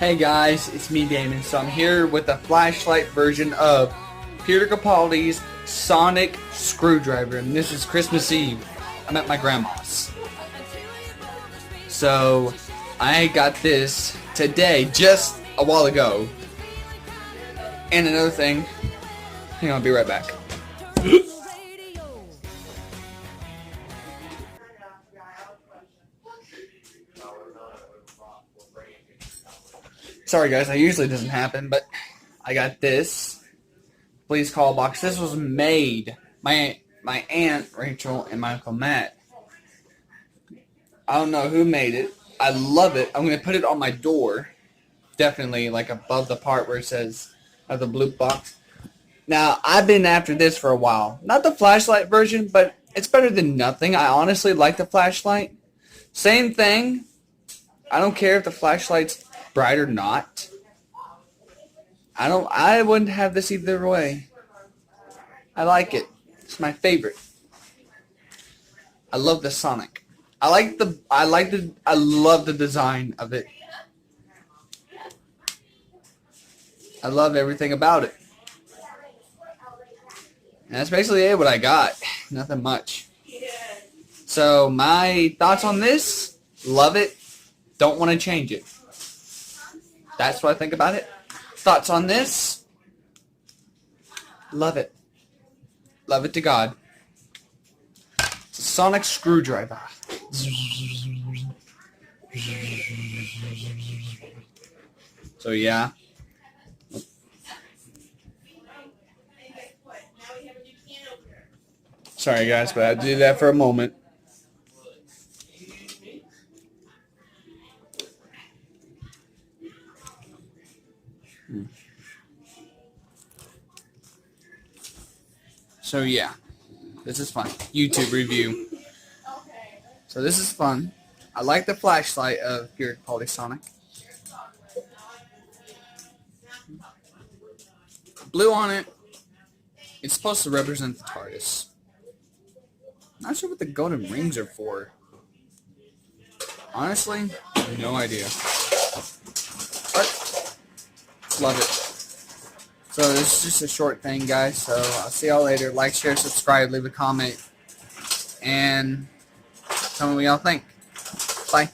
Hey guys, it's me Damon. So I'm here with a flashlight version of Peter Capaldi's Sonic Screwdriver, and this is Christmas Eve. I'm at my grandma's. So I got this today, just a while ago. And another thing, hang on, I'll be right back. Sorry guys, that usually doesn't happen, but I got this. Please call box. This was made my aunt Rachel and my uncle Matt. I don't know who made it. I love it. I'm gonna put it on my door, definitely like above the part where it says the blue box. Now I've been after this for a while. Not the flashlight version, but it's better than nothing. I honestly like the flashlight. Same thing. I don't care if the flashlight's bright or not. I wouldn't have this either way. I like it. It's my favorite. I love the Sonic. I love the design of it. I love everything about it. And that's basically it, what I got. Nothing much. So my thoughts on this, love it. Don't want to change it. That's what I think about it. Thoughts on this? Love it. Love it to God. It's a Sonic Screwdriver. So yeah. Sorry guys, but I did that for a moment. So yeah, this is fun. YouTube review. So this is fun. I like the flashlight of Peter Capaldi Sonic. Blue on it. It's supposed to represent the TARDIS. Not sure what the golden rings are for. Honestly, no idea. But love it. So this is just a short thing, guys. So I'll see y'all later. Like, share, subscribe, leave a comment, and tell me what y'all think. Bye.